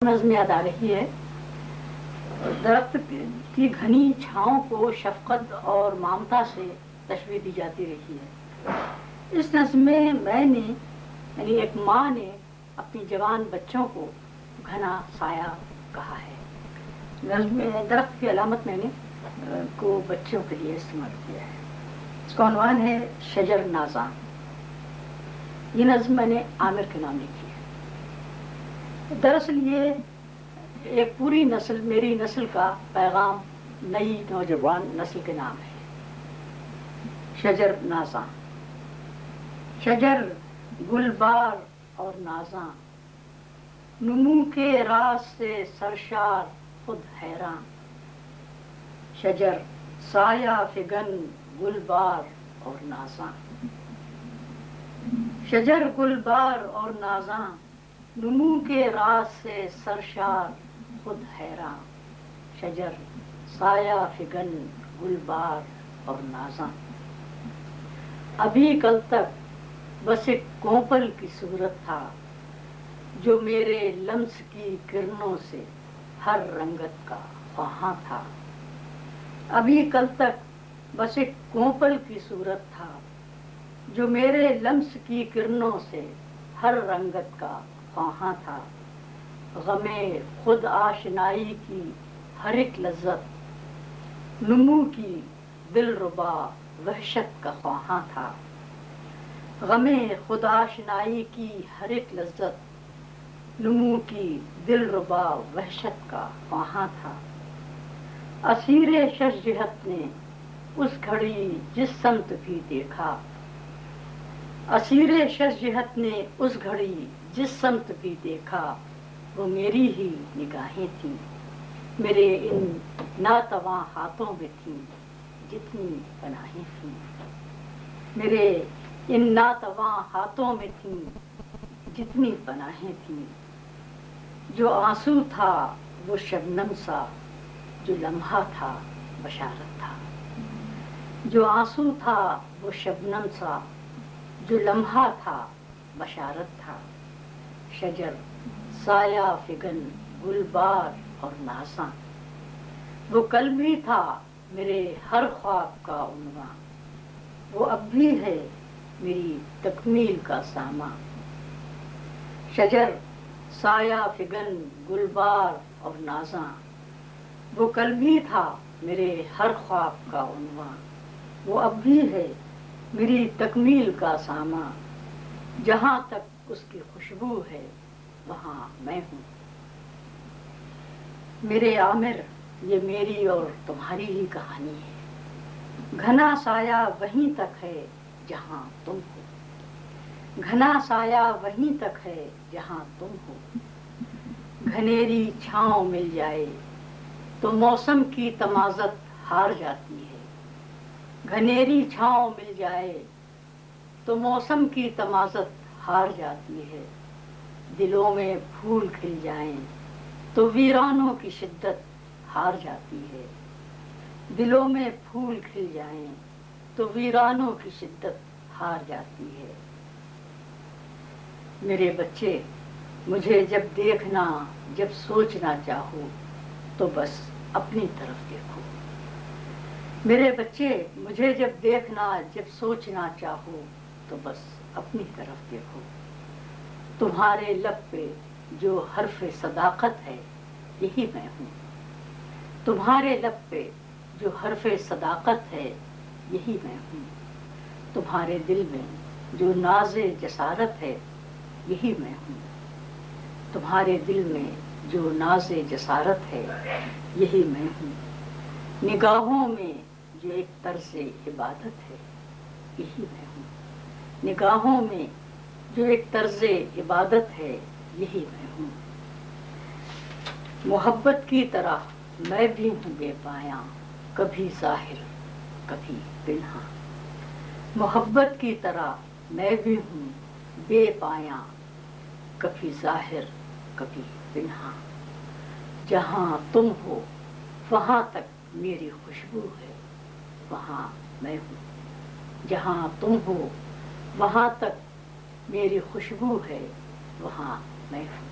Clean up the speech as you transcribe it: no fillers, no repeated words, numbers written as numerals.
نظم یاد آ رہی ہے، درخت کی گھنی چھاؤں کو شفقت اور ممتا سے تشبیہ دی جاتی رہی ہے۔ اس نظم میں نے یعنی ایک ماں نے اپنی جوان بچوں کو گھنا سایہ کہا ہے۔ نظم میں درخت کی علامت میں نے کو بچوں کے لیے استعمال کیا ہے۔ اس کا عنوان ہے شجر نازاں۔ یہ نظم میں نے عامر کے نام لکھی ہے۔ دراصل یہ ایک پوری نسل، میری نسل کا پیغام نئی نوجوان نسل کے نام ہے۔ شجر نازاں، شجر گل بار اور نازاں، نمو کے راز سے سرشار خود حیراں، شجر سایہ فگن گل بار اور نازاں، شجر گل بار اور نازاں، نمو کے راز سے سرشار خود حیراں، شجر سایہ فگن گل بار اور نازاں۔ ابھی کل تک بس ایک کوپل کی صورت تھا جو میرے لمس کی کرنوں سے ہر رنگت کا خواہاں تھا۔ ابھی کل تک بس ایک کوپل کی صورت تھا جو میرے لمس کی کرنوں سے ہر رنگت کا خواہاں تھا۔ غم خود آشنائی کی ہر ایک لذت نمو کی دلربا وحشت کا خواہاں تھا۔ غم خود آشنائی کی ہر ایک لذت نمو کی دلربا وحشت کا خواہاں تھا۔ اسیر شش جہت نے اس گھڑی جس سمت بھی دیکھا، اسیر شش جہت نے اس گھڑی جس سمت بھی دیکھا، وہ میری ہی نگاہیں تھیں، میرے ان ناتواں ہاتھوں میں تھیں جتنی پناہیں تھیں، میرے ان ناتواں ہاتھوں میں تھیں جتنی پناہیں تھیں۔ جو آنسو تھا وہ شبنم سا، جو لمحہ تھا بشارت تھا۔ جو آنسو تھا وہ شبنم سا، جو لمحہ تھا بشارت تھا۔ شجر سایہ فگن گل بار اور نازاں، وہ کل بھی تھا میرے ہر خواب کا عنواں، وہ اب بھی ہے میری تکمیل کا ساماں۔ شجر سایہ فگن گل بار اور نازاں، وہ کل بھی تھا میرے ہر خواب کا عنواں، وہ اب بھی ہے میری تکمیل کا ساماں۔ جہاں تک اس کی خوشبو ہے وہاں میں ہوں۔ میرے عامر، یہ میری اور تمہاری ہی کہانی ہے۔ گھنا سایہ وہیں تک ہے جہاں تم ہو، گھنا سایہ وہیں تک ہے جہاں تم ہو۔ گھنیری چھاؤں مل جائے تو موسم کی تمازت ہار جاتی ہے، گھنیری چھاؤں مل جائے تو موسم کی تمازت ہار جاتی ہے۔ دلوں میں پھول کھل جائیں تو ویرانوں کی شدت ہار جاتی ہے، دلوں میں پھول کھل جائیں تو ویرانوں کی شدت ہار جاتی ہے۔ میرے بچے، مجھے جب دیکھنا، جب سوچنا چاہو تو بس اپنی طرف دیکھو۔ میرے بچے، مجھے جب دیکھنا، جب سوچنا چاہو تو بس اپنی طرف دیکھو۔ تمہارے لب پہ جو حرف صداقت ہے یہی میں ہوں، تمہارے لب پہ جو حرف صداقت ہے یہی میں ہوں۔ تمہارے دل میں جو ناز جسارت ہے یہی میں ہوں، تمہارے دل میں جو ناز جسارت ہے یہی میں ہوں۔ نگاہوں میں جو ایک طرز عبادت ہے یہی میں ہوں، نگاہوں میں جو ایک طرز عبادت ہے یہی میں ہوں۔ محبت کی طرح میں بھی ہوں بے پایاں، کبھی ظاہر کبھی پنہاں۔ محبت کی طرح میں بھی ہوں بے پایاں، کبھی ظاہر کبھی پنہاں۔ جہاں تم ہو وہاں تک میری خوشبو ہے، وہاں میں ہوں۔ جہاں تم ہو وہاں تک میری خوشبو ہے، وہاں میں ہوں۔